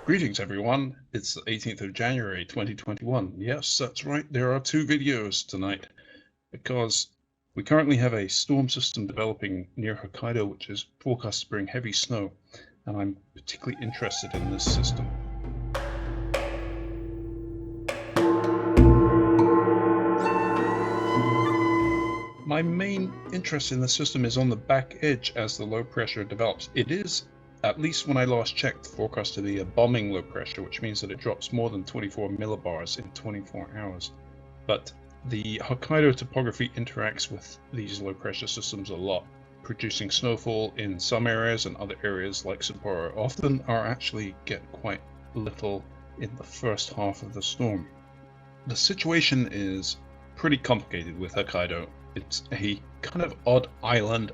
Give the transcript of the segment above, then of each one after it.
Greetings everyone, it's the 18th of January 2021. Yes, that's right, there are two videos tonight because we currently have a storm system developing near Hokkaido which is forecast to bring heavy snow, and I'm particularly interested in this system. My main interest in the system is on the back edge as the low pressure develops. It is, at least when I last checked, forecast to be a bombing low pressure, which means that it drops more than 24 millibars in 24 hours. But the Hokkaido topography interacts with these low pressure systems a lot, producing snowfall in some areas, and other areas like Sapporo often are actually get quite little in the first half of the storm. The situation is pretty complicated with Hokkaido. It's a kind of odd island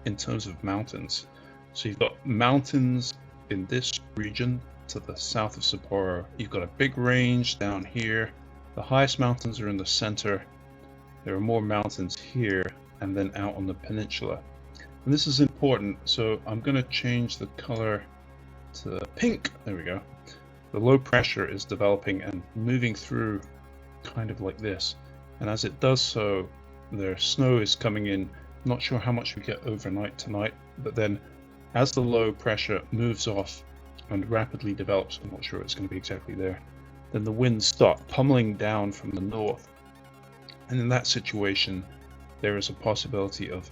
in terms of mountains. So you've got mountains in this region to the south of Sapporo. You've got a big range down here. The highest mountains are in the center. There are more mountains here and then out on the peninsula. And this is important, so I'm going to change the color to pink. There we go. The low pressure is developing and moving through kind of like this. And as it does so, the snow is coming in. Not sure how much we get overnight tonight, but then as the low pressure moves off and rapidly develops, I'm not sure it's going to be exactly there, then the winds start pummeling down from the north. And in that situation, there is a possibility of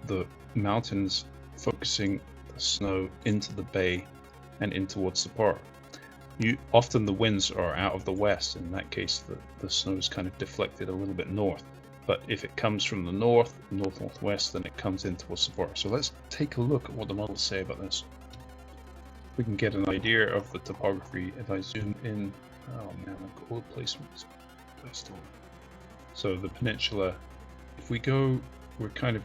the mountains focusing the snow into the bay and in towards Sapporo. Often the winds are out of the west. In that case, the snow is kind of deflected a little bit north. But if it comes from the north, northwest, then it comes in towards Sapporo. So let's take a look at what the models say about this. We can get an idea of the topography if I zoom in. Oh man, I've got all the placements placed on. So the peninsula, if we go, we're kind of,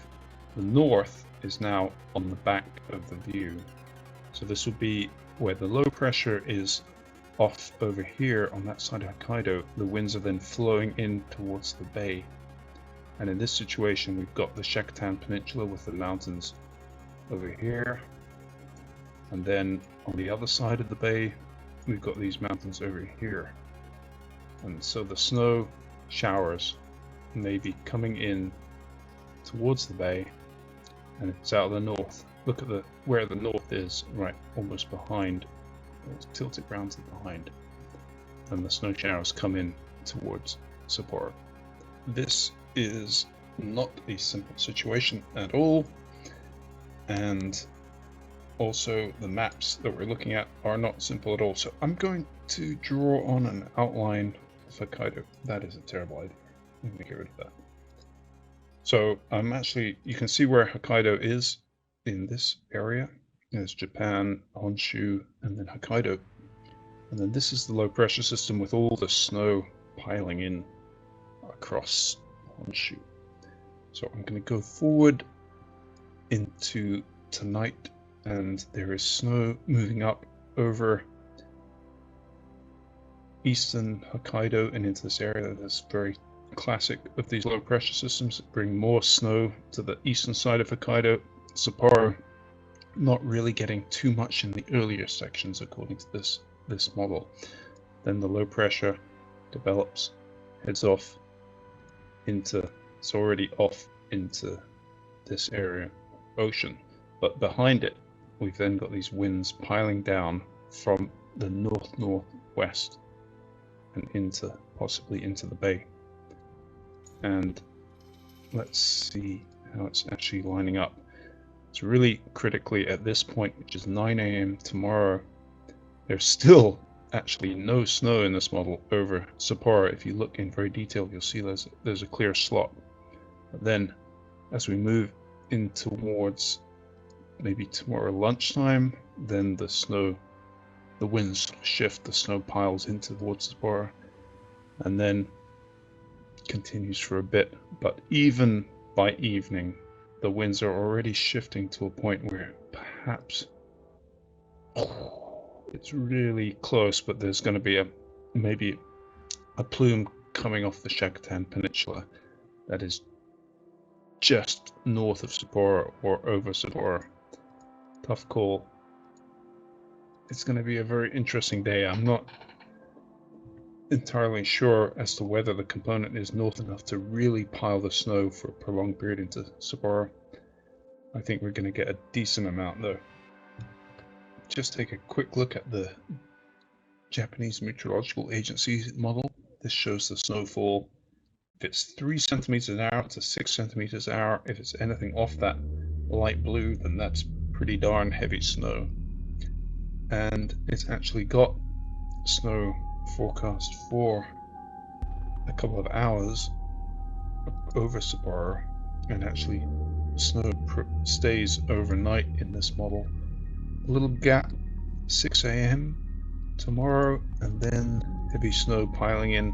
the north is now on the back of the view. So this will be where the low pressure is off over here on that side of Hokkaido. The winds are then flowing in towards the bay. And in this situation, we've got the Shakotan Peninsula with the mountains over here. And then on the other side of the bay, we've got these mountains over here. And so the snow showers may be coming in towards the bay, and it's out of the north. Look at where the north is, right, almost behind. Let's tilt it round to behind. And the snow showers come in towards Sapporo. This is not a simple situation at all, and also the maps that we're looking at are not simple at all. So I'm going to draw on an outline of Hokkaido. That is a terrible idea. I'm going to get rid of that. So I'm actually, you can see where Hokkaido is in this area. There's Japan, Honshu, and then Hokkaido. And then this is the low pressure system with all the snow piling in across Honshu. So I'm going to go forward into tonight, and there is snow moving up over eastern Hokkaido and into this area. That's very classic of these low pressure systems that bring more snow to the eastern side of Hokkaido. Sapporo not really getting too much in the earlier sections according to this model. Then the low pressure develops, heads off into, it's already off into this area, ocean, but behind it we've then got these winds piling down from the northwest and into, possibly into the bay. And let's see how it's actually lining up. It's really critically at this point, which is 9 AM tomorrow, there's still actually no snow in this model over Sapporo. If you look in very detail, you'll see there's a clear slot. But then as we move in towards maybe tomorrow lunchtime, then the winds shift, the snow piles in towards Sapporo, and then continues for a bit. But even by evening, the winds are already shifting to a point where perhaps it's really close, but there's going to be maybe a plume coming off the Shakotan Peninsula that is just north of Sapporo or over Sapporo. Tough call. it's going to be a very interesting day. I'm not entirely sure as to whether the component is north enough to really pile the snow for a prolonged period into Sapporo. I think we're going to get a decent amount though. Just take a quick look at the Japanese Meteorological Agency model. This shows the snowfall. If it's 3 centimeters an hour to 6 centimeters an hour, if it's anything off that light blue, then that's pretty darn heavy snow. And it's actually got snow forecast for a couple of hours over Sapporo, and actually snow stays overnight in this model. A little gap, 6 a.m. tomorrow, and then heavy snow piling in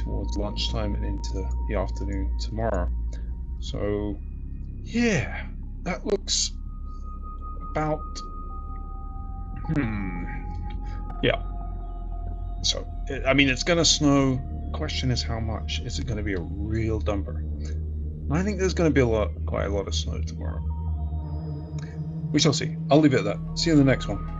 towards lunchtime and into the afternoon tomorrow. So yeah, that looks about yeah. So I mean, it's gonna snow. Question is how much. Is it going to be a real dumper? I think there's going to be quite a lot of snow tomorrow. We shall see. I'll leave it at that. See you in the next one.